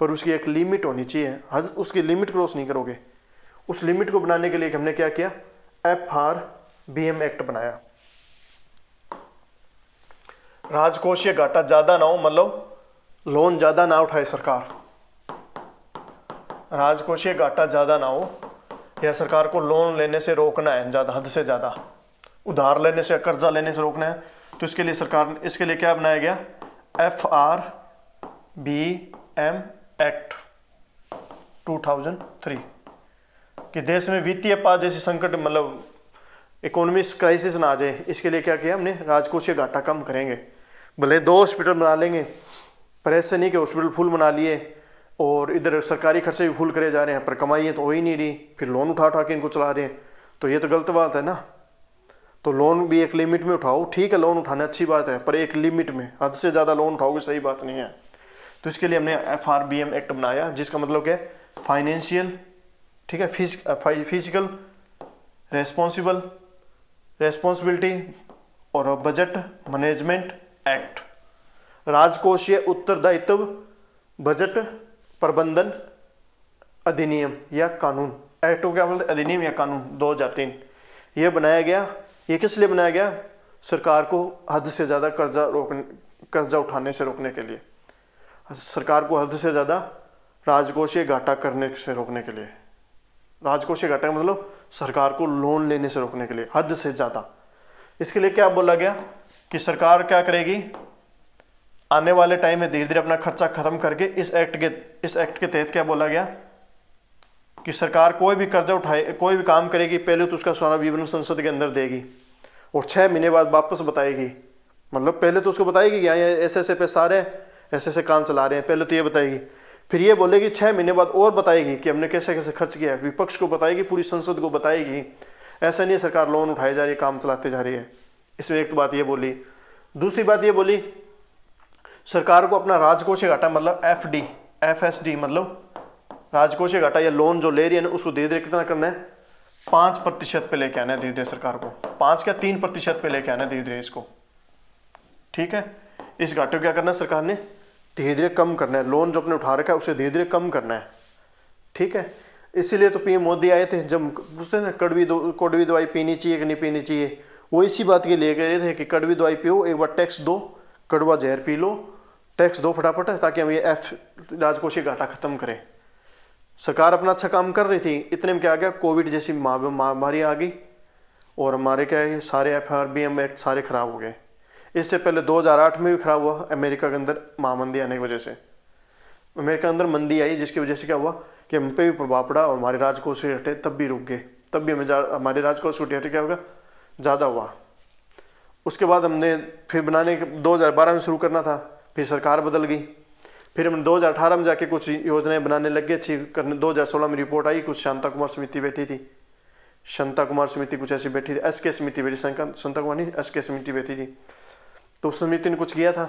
पर उसकी एक लिमिट होनी चाहिए, हद उसकी लिमिट क्रॉस नहीं करोगे। उस लिमिट को बनाने के लिए हमने क्या किया, FRBM एक्ट बनाया। राजकोषीय घाटा ज़्यादा ना हो, मतलब लोन ज़्यादा ना उठाए सरकार, राजकोषीय घाटा ज़्यादा ना हो, या सरकार को लोन लेने से रोकना है, ज़्यादा हद से ज़्यादा उधार लेने से, कर्जा लेने से रोकना है। तो इसके लिए सरकार, इसके लिए क्या बनाया गया, FRBM एक्ट 2003, कि देश में वित्तीय पात जैसी संकट, मतलब इकोनॉमिक क्राइसिस ना आ जाए। इसके लिए क्या किया हमने, राजकोषीय घाटा कम करेंगे। भले 2 हॉस्पिटल बना लेंगे, पर ऐसे नहीं कि हॉस्पिटल फुल बना लिए और इधर सरकारी खर्चे भी फुल करे जा रहे हैं, पर कमाई तो हो ही नहीं रही, फिर लोन उठा उठा के इनको चला रहे हैं, तो ये तो गलत बात है ना। तो लोन भी एक लिमिट में उठाओ, ठीक है लोन उठाना अच्छी बात है, पर एक लिमिट में, हद से ज़्यादा लोन उठाओगे सही बात नहीं है। तो इसके लिए हमने FRBM एक्ट बनाया, जिसका मतलब क्या है, फाइनेंशियल, ठीक है, फिजिकल रेस्पॉन्सिबिलिटी और बजट मैनेजमेंट एक्ट, राजकोषीय उत्तरदायित्व बजट प्रबंधन अधिनियम या कानून, एक्ट को क्या बोलते हैं, अधिनियम या कानून 2003, ये बनाया गया। ये किस लिए बनाया गया, सरकार को हद से ज़्यादा कर्जा उठाने से रोकने के लिए, सरकार को हद से ज़्यादा राजकोषीय घाटा करने से रोकने के लिए। राजकोषीय घाटा का मतलब सरकार को लोन लेने से रोकने के लिए, हद से ज़्यादा। इसके लिए क्या बोला गया कि सरकार क्या करेगी, आने वाले टाइम में धीरे धीरे अपना खर्चा खत्म करके, इस एक्ट के तहत क्या बोला गया कि सरकार कोई भी कर्जा उठाए, कोई भी काम करेगी, पहले तो उसका सारा विवरण संसद के अंदर देगी और 6 महीने बाद वापस बताएगी। मतलब पहले तो उसको बताएगी कि यहाँ ऐसे ऐसे पैसा आ रहे हैं, ऐसे ऐसे काम चला रहे हैं, पहले तो ये बताएगी, फिर ये बोलेगी 6 महीने बाद और बताएगी कि हमने कैसे कैसे खर्च किया है, विपक्ष को बताएगी, पूरी संसद को बताएगी। ऐसा नहीं है सरकार लोन उठाई जा रही है, काम चलाते जा रही है। इसमें एक तो बात ये बोली। दूसरी बात ये बोली, सरकार को अपना राजकोषीय घाटा, मतलब FSD मतलब राजकोषीय घाटा या लोन जो ले रही है ना, उसको धीरे धीरे कितना करना है, 5% पे लेके आना है धीरे धीरे सरकार को, 5 क्या 3% पे लेके आना है धीरे धीरे इसको, ठीक है, इस घाटे को क्या करना है सरकार ने, धीरे धीरे कम करना है। लोन जो अपने उठा रखा है उसे धीरे धीरे कम करना है। ठीक है, इसीलिए तो पीएम मोदी आए थे, जब पूछते हैं ना कड़वी दवाई पीनी चाहिए कि नहीं पीनी चाहिए, वो इसी बात के लिए गए थे कि कड़वी दवाई पियो, एक बार टैक्स दो, कड़वा जहर पी लो, टैक्स दो फटाफट, ताकि हम ये राजकोषीय घाटा खत्म करें। सरकार अपना अच्छा काम कर रही थी, इतने में क्या आ गया, कोविड जैसी महामारी आ गई और हमारे क्या है सारे FRBM एक्ट सारे खराब हो गए। इससे पहले 2008 में भी खराब हुआ, अमेरिका के अंदर महामंदी आने की वजह से। अमेरिका के अंदर मंदी आई जिसकी वजह से क्या हुआ कि हम पे भी प्रभाव पड़ा और हमारे राजकोषीय घाटे तब भी रुक गए, तब भी हमारे राजकोषीय घाटे क्या होगा, ज़्यादा हुआ। उसके बाद हमने फिर बनाने 2012 में शुरू करना था, फिर सरकार बदल गई, फिर हम 2018 में जाके कुछ योजनाएं बनाने लग गए अच्छी करने। 2016 में रिपोर्ट आई, कुछ शांता कुमार समिति बैठी थी, शांता कुमार समिति कुछ ऐसी बैठी थी, SK समिति बैठी, शांता कुमार नहीं SK समिति बैठी थी, तो उस समिति ने कुछ किया था।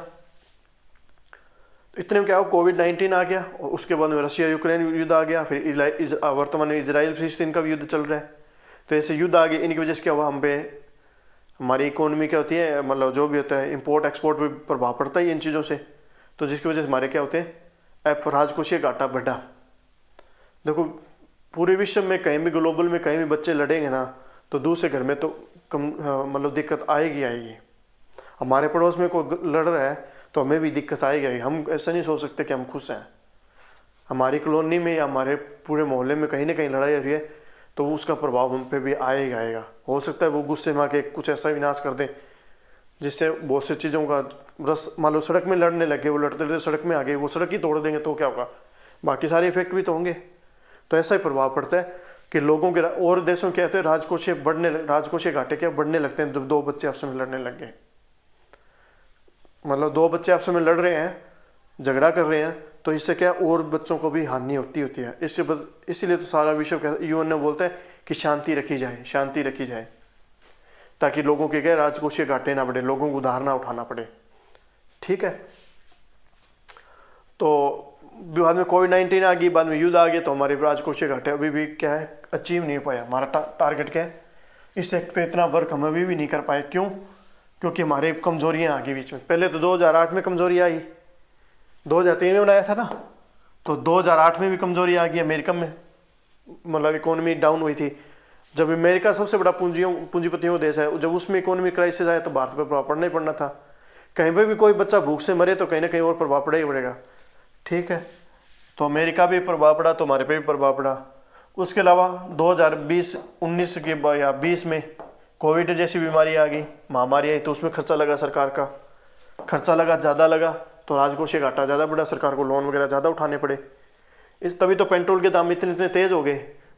तो इतने में क्या हो, कोविड-19 आ गया और उसके बाद में रशिया यूक्रेन युद्ध आ गया, फिर वर्तमान में इजराइल फिलिस्तीन का भी युद्ध चल रहा है। तो ऐसे युद्ध आ गए, इनकी वजह से क्या हुआ, हम पे हमारी इकोनॉमी क्या होती है, मतलब जो भी होता है इंपोर्ट एक्सपोर्ट भी प्रभाव पड़ता है इन चीज़ों से, तो जिसकी वजह से हमारे क्या होते हैं राजकोषीय घाटा बढ़ा। देखो पूरे विश्व में कहीं भी ग्लोबल में कहीं भी बच्चे लड़ेंगे ना, तो दूसरे घर में तो कम मतलब दिक्कत आएगी। हमारे पड़ोस में कोई लड़ रहा है तो हमें भी दिक्कत आएगी। हम ऐसा नहीं सोच सकते कि हम खुश हैं। हमारी कॉलोनी में या हमारे पूरे मोहल्ले में कहीं ना कहीं लड़ाई हो रही है तो उसका प्रभाव हम पे भी आएगा। हो सकता है वो गुस्से में आके कुछ ऐसा विनाश कर दें जिससे बहुत सी चीज़ों का रस, मान लो सड़क में लड़ने लगे, वो लड़ते लड़ते सड़क में आ गए, वो सड़क ही तोड़ देंगे तो क्या होगा, बाकी सारे इफेक्ट भी तो होंगे। तो ऐसा ही प्रभाव पड़ता है कि लोगों के और देशों में क्या होते हैं, राजकोषीय घाटे क्या बढ़ने लगते हैं जब दो बच्चे आपस में लड़ने लग गए। मतलब दो बच्चे आपस में लड़ रहे हैं, झगड़ा कर रहे हैं, तो इससे क्या और बच्चों को भी हानि होती है। इसीलिए तो सारा विश्व UN ने बोलता है कि शांति रखी जाए, ताकि लोगों के क्या राजकोषीय घाटे ना बढ़े, लोगों को उधार ना उठाना पड़े। ठीक है, तो बाद में कोविड-19 आ गई, बाद में युद्ध आ गया, तो हमारे राजकोषीय घाटे अभी भी क्या है अचीव नहीं हो पाया। हमारा टारगेट क्या है, इस एक्ट पे इतना वर्क हम अभी भी नहीं कर पाए। क्यों? क्योंकि हमारे कमजोरियां आ गई बीच में। पहले तो 2008 में कमजोरी आई, 2003 में बनाया था ना, तो 2008 में भी कमजोरी आ गई अमेरिका में, मतलब इकोनॉमी डाउन हुई थी। जब अमेरिका सबसे बड़ा पूंजीपतियों देश है, जब उसमें इकोनॉमी क्राइसिस आया तो भारत पर प्रभाव पड़ना ही पड़ना था। कहीं पर भी कोई बच्चा भूख से मरे तो कहीं ना कहीं और प्रभाव पड़ेगा ही पड़ेगा। ठीक है, तो अमेरिका भी प्रभाव पड़ा तो हमारे पे भी प्रभाव पड़ा। उसके अलावा 2019 के या 20 में कोविड जैसी बीमारी आ गई, महामारी आई, तो उसमें खर्चा लगा, सरकार का खर्चा लगा, ज़्यादा लगा, तो राजकोषीय घाटा ज़्यादा बढ़ा, सरकार को लोन वगैरह ज़्यादा उठाने पड़े। तभी तो पेट्रोल के दाम इतने तेज़ हो गए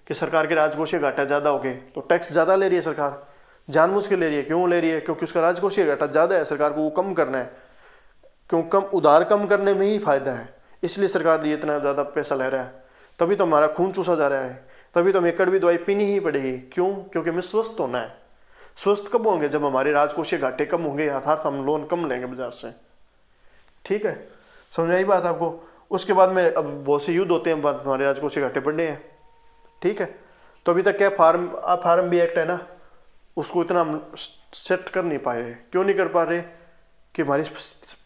कि सरकार के राजकोषीय घाटा ज़्यादा हो गए। तो टैक्स ज़्यादा ले रही है सरकार, जानबूझ के ले रही है। क्यों ले रही है? क्योंकि उसका राजकोषीय घाटा ज़्यादा है, सरकार को वो कम करना है। क्यों? उधार कम करने में ही फायदा है, इसलिए सरकार ये इतना ज़्यादा पैसा ले रहा है। तभी तो हमारा खून चूसा जा रहा है, तभी तो हमें कड़वी दवाई पीनी ही पड़ेगी। क्यों? क्योंकि हमें स्वस्थ होना है। स्वस्थ कब होंगे? जब हमारे राजकोषीय घाटे कम होंगे, अर्थात हम लोन कम लेंगे बाजार से। ठीक है, समझ आई बात आपको? उसके बाद में अब बहुत से युद्ध होते हैं, हमारे राजकोषीय घाटे बढ़ने हैं। ठीक है, तो अभी तक क्या फार्म भी एक्ट है ना, उसको इतना हम सेट कर नहीं पा रहे। क्यों नहीं कर पा रहे? कि हमारी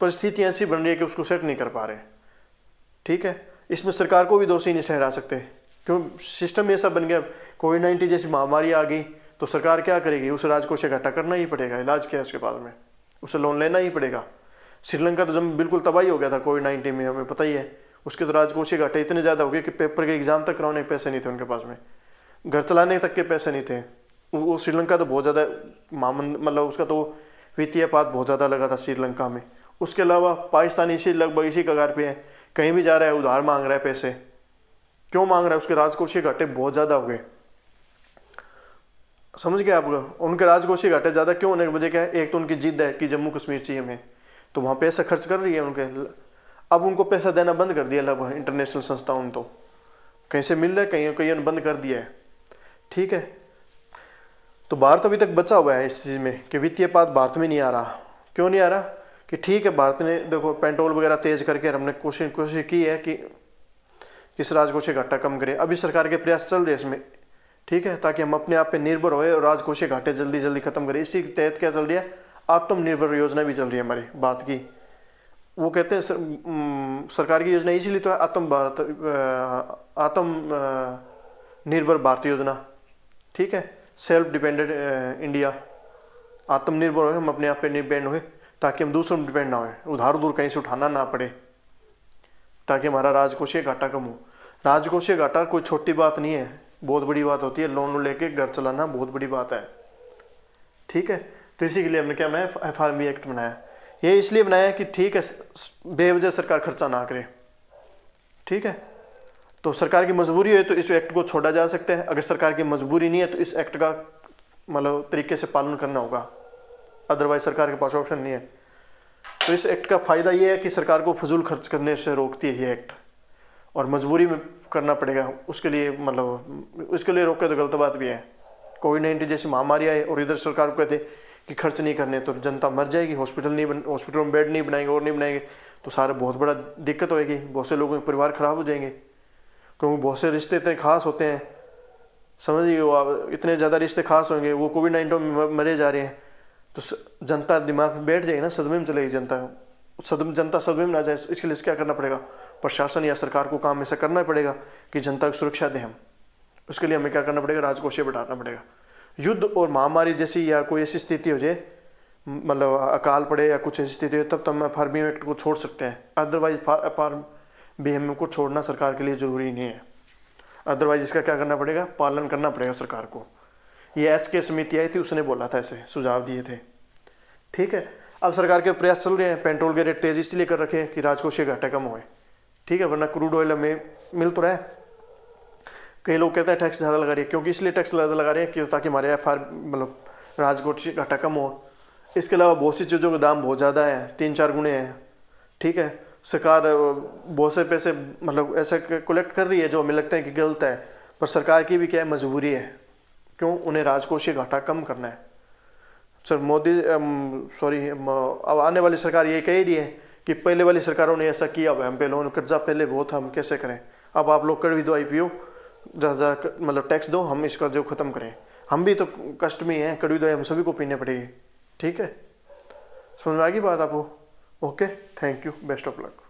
परिस्थितियाँ ऐसी बन रही है कि उसको सेट नहीं कर पा रहे। ठीक है, इसमें सरकार को भी दोषी नहीं ठहरा सकते। क्यों? सिस्टम ऐसा बन गया, कोविड-19 जैसी महामारी आ गई तो सरकार क्या करेगी? उसे राजकोषीय घाटा करना ही पड़ेगा। इलाज क्या है उसके पास में? उसे लोन लेना ही पड़ेगा। श्रीलंका तो जब बिल्कुल तबाही हो गया था कोविड-19 में, हमें पता ही है। उसके तो राजकोषीय घाटे इतने ज़्यादा हो गए कि पेपर के एग्जाम तक कराने के पैसे नहीं थे उनके पास में, घर चलाने तक के पैसे नहीं थे। वो श्रीलंका तो बहुत ज़्यादा मतलब उसका तो वित्तीय पात बहुत ज़्यादा लगा था श्रीलंका में। उसके अलावा पाकिस्तान लगभग इसी कगार पे है, कहीं भी जा रहा है उधार मांग रहा है पैसे। क्यों मांग रहा है? उसके राजकोषीय घाटे बहुत ज़्यादा हो गए। समझ गए आप? उनके राजकोषीय घाटे ज़्यादा क्यों होने की वजह क्या है? एक तो उनकी जिद है कि जम्मू कश्मीर चाहिए हमें, तो वहाँ पैसा खर्च कर रही है उनके। अब उनको पैसा देना बंद कर दिया लगभग इंटरनेशनल संस्थाओं ने, तो कहीं से मिल रहा है, कहीं ने बंद कर दिया है। ठीक है, तो भारत अभी तक बचा हुआ है इस चीज़ में कि वित्तीय पात भारत में नहीं आ रहा। क्यों नहीं आ रहा? कि ठीक है, भारत ने देखो पेट्रोल वगैरह तेज करके हमने कोशिश की है कि किस राजकोषीय घाटा कम करें। अभी सरकार के प्रयास चल रहे हैं इसमें। ठीक है, ताकि हम अपने आप पे निर्भर होए और राजकोषीय घाटे जल्दी जल्दी खत्म करें। इसी के तहत क्या चल रही है? आत्मनिर्भर योजना भी चल रही है हमारी भारत की। वो कहते हैं सरकार की योजना इसीलिए तो है आत्मनिर्भर भारत योजना, ठीक है। सेल्फ डिपेंडेंट इंडिया, आत्मनिर्भर हो, हम अपने आप पे डिपेंड हो, ताकि हम दूसरों पर डिपेंड ना हो, उधार उधर कहीं से उठाना ना पड़े, ताकि हमारा राजकोषीय घाटा कम हो। राजकोषीय घाटा कोई छोटी बात नहीं है, बहुत बड़ी बात होती है। लोन लेके घर चलाना बहुत बड़ी बात है, ठीक है। तो इसी के लिए हमने क्या बनाया, FRB एक्ट बनाया। ये इसलिए बनाया कि ठीक है, बेवजह सरकार खर्चा ना करे, ठीक है। तो सरकार की मजबूरी है तो इस एक्ट को छोड़ा जा सकता है, अगर सरकार की मजबूरी नहीं है तो इस एक्ट का मतलब तरीके से पालन करना होगा, अदरवाइज सरकार के पास ऑप्शन नहीं है। तो इस एक्ट का फ़ायदा ये है कि सरकार को फजूल खर्च करने से रोकती है ये एक्ट, और मजबूरी में करना पड़ेगा उसके लिए, मतलब उसके लिए रोके तो गलत बात भी है। कोविड-19 जैसी महामारी आए और इधर सरकार को कहते कि खर्च नहीं करने तो जनता मर जाएगी, हॉस्पिटल में बेड नहीं बनाएंगे और नहीं बनाएंगे तो सारे बहुत बड़ा दिक्कत होएगी, बहुत से लोगों के परिवार ख़राब हो जाएंगे, क्योंकि बहुत से रिश्ते इतने खास होते हैं, समझिए वो इतने ज़्यादा रिश्ते खास होंगे, वो कोविड-19 में मरे जा रहे हैं, तो जनता दिमाग में बैठ जाएगी ना, सदमे में चलेगी जनता, जनता सदमे में ना जाए। इसके लिए क्या करना पड़ेगा, प्रशासन या सरकार को काम ऐसा करना पड़ेगा कि जनता को सुरक्षा दें हम। उसके लिए हमें क्या करना पड़ेगा, राजकोषीय बढ़ाना पड़ेगा। युद्ध और महामारी जैसी या कोई ऐसी स्थिति हो जाए, मतलब अकाल पड़े या कुछ ऐसी स्थिति हो, तब तो हम FRB एक्ट को छोड़ सकते हैं, अदरवाइज FRB को छोड़ना सरकार के लिए ज़रूरी नहीं है। अदरवाइज इसका क्या करना पड़ेगा, पालन करना पड़ेगा सरकार को। ये SK समिति आई थी, उसने बोला था, ऐसे सुझाव दिए थे, ठीक है। अब सरकार के प्रयास चल रहे हैं, पेट्रोल के रेट तेज़ी इसलिए कर रखे हैं कि राजकोषीय घाटा कम होए, ठीक है, वरना क्रूड ऑयल हमें मिल तो रहा है। कई लोग कहते हैं टैक्स ज़्यादा लगा रही है, क्योंकि इसलिए टैक्स ज़्यादा लगा रहे हैं कि ताकि हमारे मतलब राजकोषीय घाटा कम हो। इसके अलावा बहुत सी चीज़ों के दाम बहुत ज़्यादा है, 3-4 गुने हैं, ठीक है। सरकार बहुत से पैसे मतलब ऐसे कलेक्ट कर रही है जो हमें लगता है कि गलत है, पर सरकार की भी क्या है, मजबूरी है, क्यों, उन्हें राजकोषीय घाटा कम करना है। सर अब आने वाली सरकार ये कह रही है कि पहले वाली सरकारों ने ऐसा किया हुआ है, हम पे लोन कर्जा पहले बहुत, हम कैसे करें, अब आप लोग कड़वी दवाई पियो, ज़्यादा मतलब टैक्स दो, हम इस कर्जे को ख़त्म करें। हम भी तो कष्ट में हैं, कड़वी दवाई हम सभी को पीने पड़ेगी, ठीक है। समझ में आ गई बात आपको? Okay, thank you, best of luck.